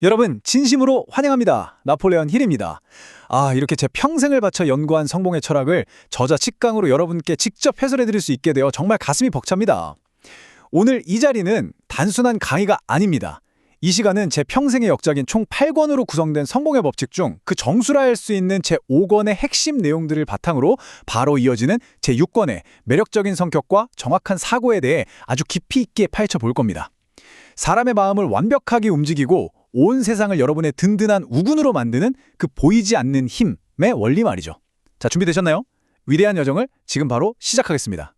여러분, 진심으로 환영합니다. 나폴레온 힐입니다. 이렇게 제 평생을 바쳐 연구한 성공의 철학을 저자 직강으로 여러분께 직접 해설해 드릴 수 있게 되어 정말 가슴이 벅찹니다. 오늘 이 자리는 단순한 강의가 아닙니다. 이 시간은 제 평생의 역작인 총 8권으로 구성된 성공의 법칙 중 그 정수라 할 수 있는 제 5권의 핵심 내용들을 바탕으로 바로 이어지는 제 6권의 매력적인 성격과 정확한 사고에 대해 아주 깊이 있게 파헤쳐 볼 겁니다. 사람의 마음을 완벽하게 움직이고 온 세상을 여러분의 든든한 우군으로 만드는 그 보이지 않는 힘의 원리 말이죠. 자, 준비되셨나요? 위대한 여정을 지금 바로 시작하겠습니다.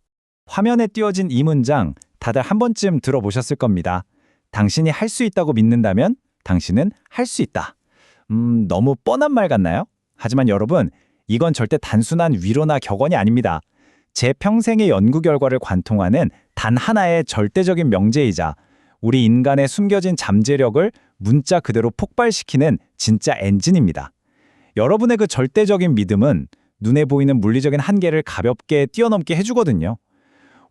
화면에 띄워진 이 문장 다들 한 번쯤 들어보셨을 겁니다. 당신이 할 수 있다고 믿는다면 당신은 할 수 있다. 너무 뻔한 말 같나요? 하지만 여러분, 이건 절대 단순한 위로나 격언이 아닙니다. 제 평생의 연구 결과를 관통하는 단 하나의 절대적인 명제이자 우리 인간의 숨겨진 잠재력을 문자 그대로 폭발시키는 진짜 엔진입니다. 여러분의 그 절대적인 믿음은 눈에 보이는 물리적인 한계를 가볍게 뛰어넘게 해주거든요.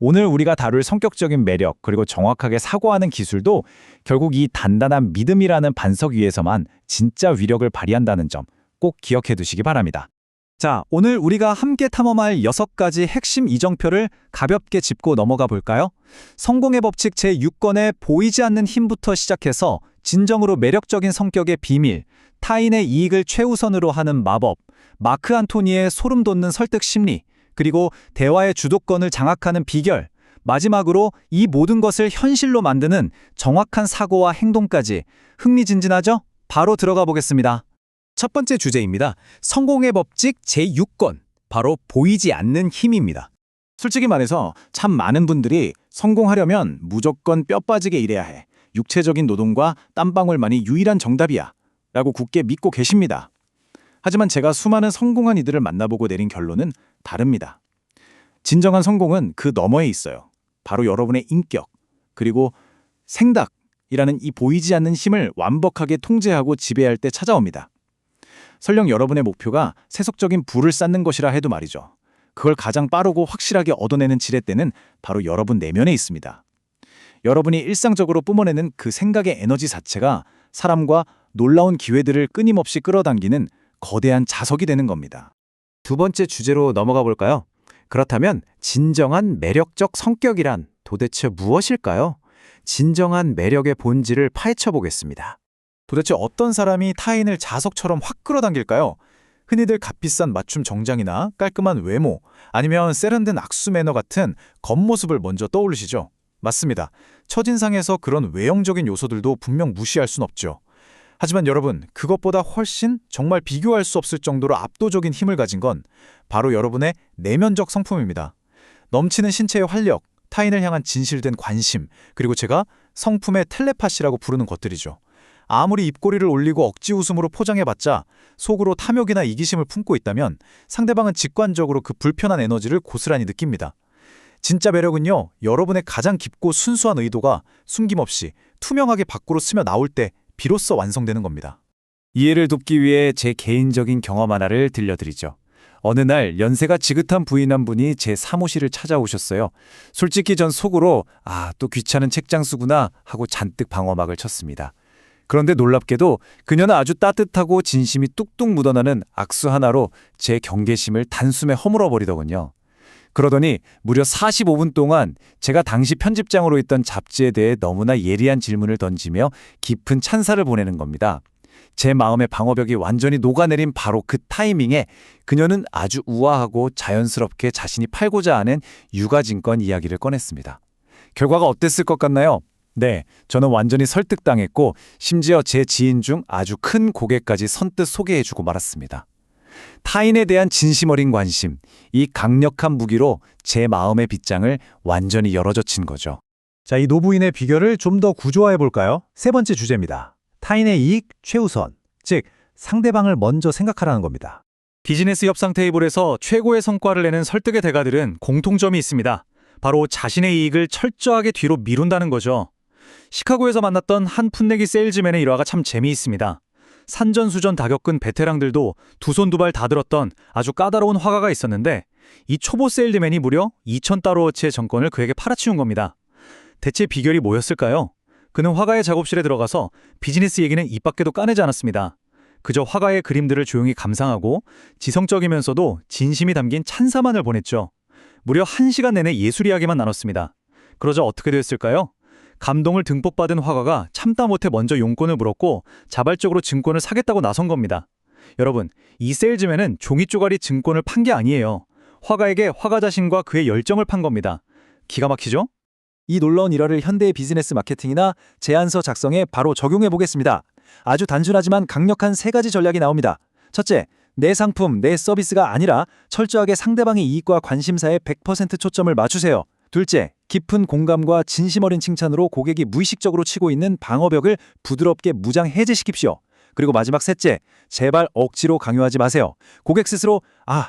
오늘 우리가 다룰 성격적인 매력 그리고 정확하게 사고하는 기술도 결국 이 단단한 믿음이라는 반석 위에서만 진짜 위력을 발휘한다는 점 꼭 기억해 두시기 바랍니다. 자, 오늘 우리가 함께 탐험할 6가지 핵심 이정표를 가볍게 짚고 넘어가 볼까요? 성공의 법칙 제6권의 보이지 않는 힘부터 시작해서 진정으로 매력적인 성격의 비밀, 타인의 이익을 최우선으로 하는 마법, 마크 안토니의 소름 돋는 설득 심리, 그리고 대화의 주도권을 장악하는 비결, 마지막으로 이 모든 것을 현실로 만드는 정확한 사고와 행동까지 흥미진진하죠? 바로 들어가 보겠습니다. 첫 번째 주제입니다. 성공의 법칙 제6권, 바로 보이지 않는 힘입니다. 솔직히 말해서 참 많은 분들이 성공하려면 무조건 뼈 빠지게 일해야 해. 육체적인 노동과 땀방울만이 유일한 정답이야. 라고 굳게 믿고 계십니다. 하지만 제가 수많은 성공한 이들을 만나보고 내린 결론은 다릅니다. 진정한 성공은 그 너머에 있어요. 바로 여러분의 인격, 그리고 생각이라는 이 보이지 않는 힘을 완벽하게 통제하고 지배할 때 찾아옵니다. 설령 여러분의 목표가 세속적인 부를 쌓는 것이라 해도 말이죠. 그걸 가장 빠르고 확실하게 얻어내는 지렛대는 바로 여러분 내면에 있습니다. 여러분이 일상적으로 뿜어내는 그 생각의 에너지 자체가 사람과 놀라운 기회들을 끊임없이 끌어당기는 거대한 자석이 되는 겁니다. 두 번째 주제로 넘어가 볼까요? 그렇다면 진정한 매력적 성격이란 도대체 무엇일까요? 진정한 매력의 본질을 파헤쳐 보겠습니다. 도대체 어떤 사람이 타인을 자석처럼 확 끌어당길까요? 흔히들 값비싼 맞춤 정장이나 깔끔한 외모, 아니면 세련된 악수 매너 같은 겉모습을 먼저 떠올리시죠? 맞습니다. 첫인상에서 그런 외형적인 요소들도 분명 무시할 순 없죠. 하지만 여러분, 그것보다 훨씬 정말 비교할 수 없을 정도로 압도적인 힘을 가진 건 바로 여러분의 내면적 성품입니다. 넘치는 신체의 활력, 타인을 향한 진실된 관심, 그리고 제가 성품의 텔레파시라고 부르는 것들이죠. 아무리 입꼬리를 올리고 억지 웃음으로 포장해봤자 속으로 탐욕이나 이기심을 품고 있다면 상대방은 직관적으로 그 불편한 에너지를 고스란히 느낍니다. 진짜 매력은요, 여러분의 가장 깊고 순수한 의도가 숨김없이 투명하게 밖으로 스며 나올 때 비로소 완성되는 겁니다. 이해를 돕기 위해 제 개인적인 경험 하나를 들려드리죠. 어느 날 연세가 지긋한 부인 한 분이 제 사무실을 찾아오셨어요. 솔직히 전 속으로 또 귀찮은 책장수구나 하고 잔뜩 방어막을 쳤습니다. 그런데 놀랍게도 그녀는 아주 따뜻하고 진심이 뚝뚝 묻어나는 악수 하나로 제 경계심을 단숨에 허물어버리더군요. 그러더니 무려 45분 동안 제가 당시 편집장으로 있던 잡지에 대해 너무나 예리한 질문을 던지며 깊은 찬사를 보내는 겁니다. 제 마음의 방어벽이 완전히 녹아내린 바로 그 타이밍에 그녀는 아주 우아하고 자연스럽게 자신이 팔고자 하는 유가증권 이야기를 꺼냈습니다. 결과가 어땠을 것 같나요? 네, 저는 완전히 설득당했고 심지어 제 지인 중 아주 큰 고객까지 선뜻 소개해주고 말았습니다. 타인에 대한 진심 어린 관심, 이 강력한 무기로 제 마음의 빗장을 완전히 열어젖힌 거죠. 자, 이 노부인의 비결을 좀 더 구조화해 볼까요? 세 번째 주제입니다. 타인의 이익 최우선, 즉 상대방을 먼저 생각하라는 겁니다. 비즈니스 협상 테이블에서 최고의 성과를 내는 설득의 대가들은 공통점이 있습니다. 바로 자신의 이익을 철저하게 뒤로 미룬다는 거죠. 시카고에서 만났던 한 풋내기 세일즈맨의 일화가 참 재미있습니다. 산전수전 다 겪은 베테랑들도 두 손 두 발 다 들었던 아주 까다로운 화가가 있었는데 이 초보 세일즈맨이 무려 $2,000어치의 정권을 그에게 팔아치운 겁니다. 대체 비결이 뭐였을까요? 그는 화가의 작업실에 들어가서 비즈니스 얘기는 입 밖에도 까내지 않았습니다. 그저 화가의 그림들을 조용히 감상하고 지성적이면서도 진심이 담긴 찬사만을 보냈죠. 무려 1시간 내내 예술 이야기만 나눴습니다. 그러자 어떻게 됐을까요? 감동을 듬뿍 받은 화가가 참다 못해 먼저 용건을 물었고 자발적으로 증권을 사겠다고 나선 겁니다. 여러분, 이 세일즈맨은 종이 쪼가리 증권을 판 게 아니에요. 화가에게 화가 자신과 그의 열정을 판 겁니다. 기가 막히죠? 이 놀라운 일화를 현대의 비즈니스 마케팅이나 제안서 작성에 바로 적용해 보겠습니다. 아주 단순하지만 강력한 3가지 전략이 나옵니다. 첫째, 내 상품, 내 서비스가 아니라 철저하게 상대방의 이익과 관심사에 100% 초점을 맞추세요. 둘째, 깊은 공감과 진심 어린 칭찬으로 고객이 무의식적으로 치고 있는 방어벽을 부드럽게 무장 해제시킵시오. 그리고 마지막 셋째, 제발 억지로 강요하지 마세요. 고객 스스로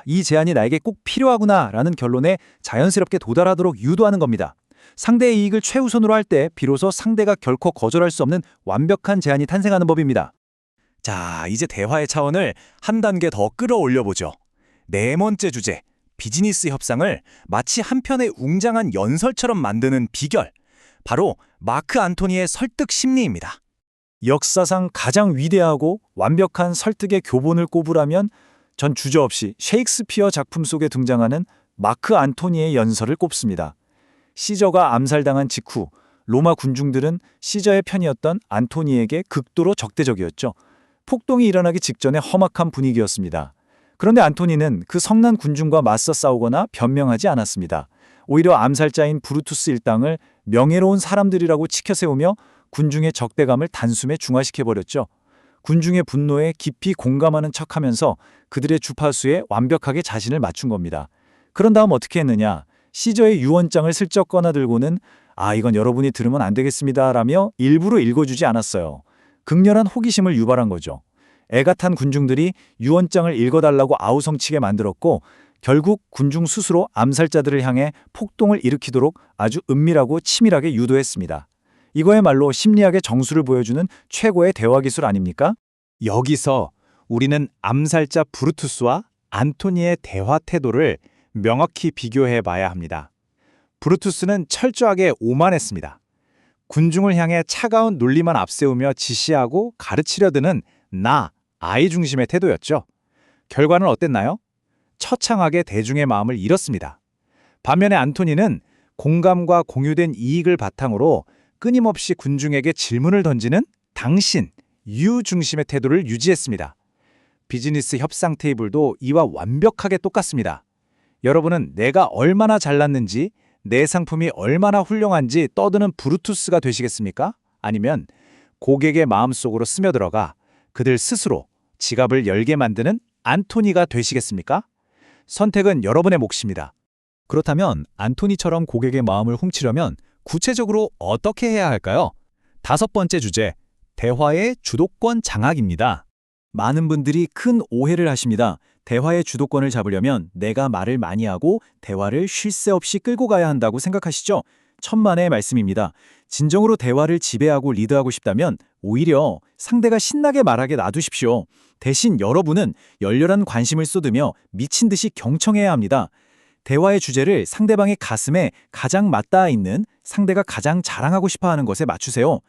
이 제안이 나에게 꼭 필요하구나 라는 결론에 자연스럽게 도달하도록 유도하는 겁니다. 상대의 이익을 최우선으로 할 때 비로소 상대가 결코 거절할 수 없는 완벽한 제안이 탄생하는 법입니다. 자, 이제 대화의 차원을 한 단계 더 끌어올려보죠. 4번째 주제, 비즈니스 협상을 마치 한 편의 웅장한 연설처럼 만드는 비결. 바로 마크 안토니의 설득 심리입니다. 역사상 가장 위대하고 완벽한 설득의 교본을 꼽으라면 전 주저없이 셰익스피어 작품 속에 등장하는 마크 안토니의 연설을 꼽습니다. 시저가 암살당한 직후 로마 군중들은 시저의 편이었던 안토니에게 극도로 적대적이었죠. 폭동이 일어나기 직전의 험악한 분위기였습니다. 그런데 안토니는 그 성난 군중과 맞서 싸우거나 변명하지 않았습니다. 오히려 암살자인 브루투스 일당을 명예로운 사람들이라고 치켜세우며 군중의 적대감을 단숨에 중화시켜버렸죠. 군중의 분노에 깊이 공감하는 척하면서 그들의 주파수에 완벽하게 자신을 맞춘 겁니다. 그런 다음 어떻게 했느냐? 시저의 유언장을 슬쩍 꺼내들고는 이건 여러분이 들으면 안 되겠습니다 라며 일부러 읽어주지 않았어요. 극렬한 호기심을 유발한 거죠. 애가 탄 군중들이 유언장을 읽어달라고 아우성치게 만들었고 결국 군중 스스로 암살자들을 향해 폭동을 일으키도록 아주 은밀하고 치밀하게 유도했습니다. 이거야말로 심리학의 정수를 보여주는 최고의 대화 기술 아닙니까? 여기서 우리는 암살자 브루투스와 안토니의 대화 태도를 명확히 비교해 봐야 합니다. 브루투스는 철저하게 오만했습니다. 군중을 향해 차가운 논리만 앞세우며 지시하고 가르치려 드는 아이 중심의 태도였죠. 결과는 어땠나요? 처창하게 대중의 마음을 잃었습니다. 반면에 안토니는 공감과 공유된 이익을 바탕으로 끊임없이 군중에게 질문을 던지는 유 중심의 태도를 유지했습니다. 비즈니스 협상 테이블도 이와 완벽하게 똑같습니다. 여러분은 내가 얼마나 잘났는지, 내 상품이 얼마나 훌륭한지 떠드는 브루투스가 되시겠습니까? 아니면 고객의 마음속으로 스며들어가 그들 스스로 지갑을 열게 만드는 안토니가 되시겠습니까? 선택은 여러분의 몫입니다. 그렇다면 안토니처럼 고객의 마음을 훔치려면 구체적으로 어떻게 해야 할까요? 5번째 주제, 대화의 주도권 장악입니다. 많은 분들이 큰 오해를 하십니다. 대화의 주도권을 잡으려면 내가 말을 많이 하고 대화를 쉴 새 없이 끌고 가야 한다고 생각하시죠? 천만의 말씀입니다. 진정으로 대화를 지배하고 리드하고 싶다면 오히려 상대가 신나게 말하게 놔두십시오. 대신 여러분은 열렬한 관심을 쏟으며 미친 듯이 경청해야 합니다. 대화의 주제를 상대방의 가슴에 가장 맞닿아 있는 상대가 가장 자랑하고 싶어하는 것에 맞추세요.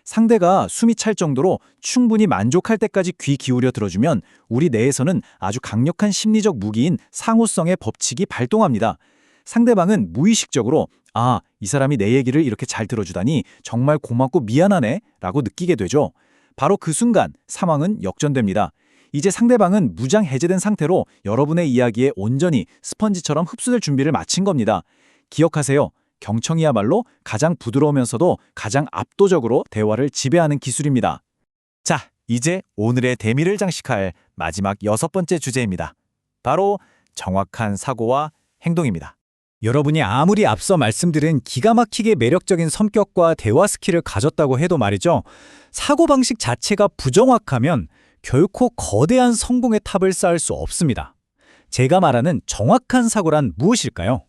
상대가 숨이 찰 정도로 충분히 만족할 때까지 귀 기울여 들어주면 우리 뇌에서는 아주 강력한 심리적 무기인 상호성의 법칙이 발동합니다. 상대방은 무의식적으로 이 사람이 내 얘기를 이렇게 잘 들어주다니 정말 고맙고 미안하네 라고 느끼게 되죠. 바로 그 순간 상황은 역전됩니다. 이제 상대방은 무장 해제된 상태로 여러분의 이야기에 온전히 스펀지처럼 흡수될 준비를 마친 겁니다. 기억하세요. 경청이야말로 가장 부드러우면서도 가장 압도적으로 대화를 지배하는 기술입니다. 자, 이제 오늘의 대미를 장식할 마지막 6번째 주제입니다. 바로 정확한 사고와 행동입니다. 여러분이 아무리 앞서 말씀드린 기가 막히게 매력적인 성격과 대화 스킬을 가졌다고 해도 말이죠. 사고방식 자체가 부정확하면 결코 거대한 성공의 탑을 쌓을 수 없습니다. 제가 말하는 정확한 사고란 무엇일까요?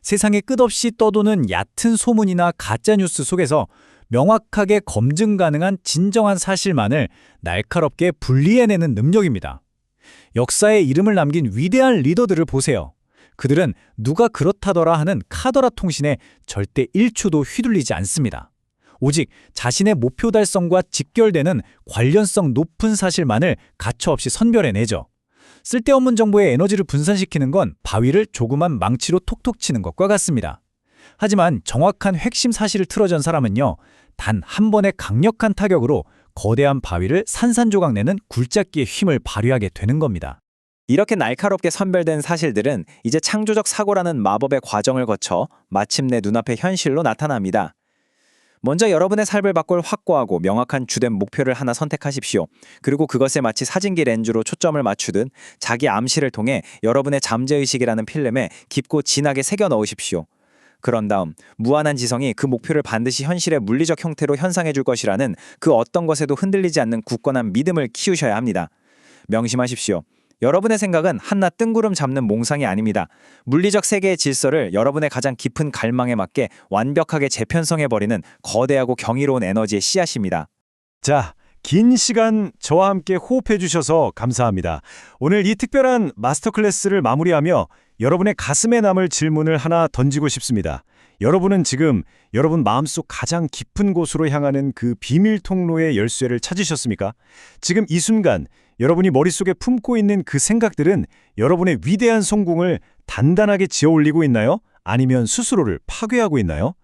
세상에 끝없이 떠도는 얕은 소문이나 가짜뉴스 속에서 명확하게 검증 가능한 진정한 사실만을 날카롭게 분리해내는 능력입니다. 역사에 이름을 남긴 위대한 리더들을 보세요. 그들은 누가 그렇다더라 하는 카더라 통신에 절대 1초도 휘둘리지 않습니다. 오직 자신의 목표 달성과 직결되는 관련성 높은 사실만을 가차없이 선별해내죠. 쓸데없는 정보에 에너지를 분산시키는 건 바위를 조그만 망치로 톡톡 치는 것과 같습니다. 하지만 정확한 핵심 사실을 틀어전 사람은요, 단 한 번의 강력한 타격으로 거대한 바위를 산산조각 내는 굴착기의 힘을 발휘하게 되는 겁니다. 이렇게 날카롭게 선별된 사실들은 이제 창조적 사고라는 마법의 과정을 거쳐 마침내 눈앞의 현실로 나타납니다. 먼저 여러분의 삶을 바꿀 확고하고 명확한 주된 목표를 하나 선택하십시오. 그리고 그것에 마치 사진기 렌즈로 초점을 맞추듯 자기 암시를 통해 여러분의 잠재의식이라는 필름에 깊고 진하게 새겨 넣으십시오. 그런 다음 무한한 지성이 그 목표를 반드시 현실의 물리적 형태로 현상해 줄 것이라는 그 어떤 것에도 흔들리지 않는 굳건한 믿음을 키우셔야 합니다. 명심하십시오. 여러분의 생각은 한낱 뜬구름 잡는 몽상이 아닙니다. 물리적 세계의 질서를 여러분의 가장 깊은 갈망에 맞게 완벽하게 재편성해버리는 거대하고 경이로운 에너지의 씨앗입니다. 자, 긴 시간 저와 함께 호흡해 주셔서 감사합니다. 오늘 이 특별한 마스터 클래스를 마무리하며 여러분의 가슴에 남을 질문을 하나 던지고 싶습니다. 여러분은 지금 여러분 마음속 가장 깊은 곳으로 향하는 그 비밀 통로의 열쇠를 찾으셨습니까? 지금 이 순간 여러분이 머릿속에 품고 있는 그 생각들은 여러분의 위대한 성공을 단단하게 지어올리고 있나요? 아니면 스스로를 파괴하고 있나요?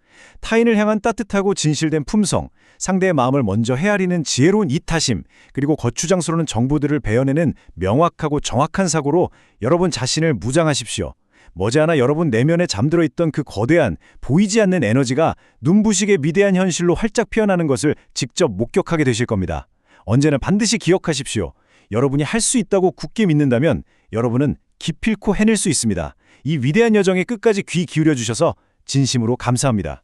타인을 향한 따뜻하고 진실된 품성, 상대의 마음을 먼저 헤아리는 지혜로운 이타심, 그리고 거추장스러운 정보들을 베어내는 명확하고 정확한 사고로 여러분 자신을 무장하십시오. 머지않아 여러분 내면에 잠들어 있던 그 거대한 보이지 않는 에너지가 눈부시게 위대한 현실로 활짝 피어나는 것을 직접 목격하게 되실 겁니다. 언제나 반드시 기억하십시오. 여러분이 할 수 있다고 굳게 믿는다면 여러분은 기필코 해낼 수 있습니다. 이 위대한 여정에 끝까지 귀 기울여 주셔서 진심으로 감사합니다.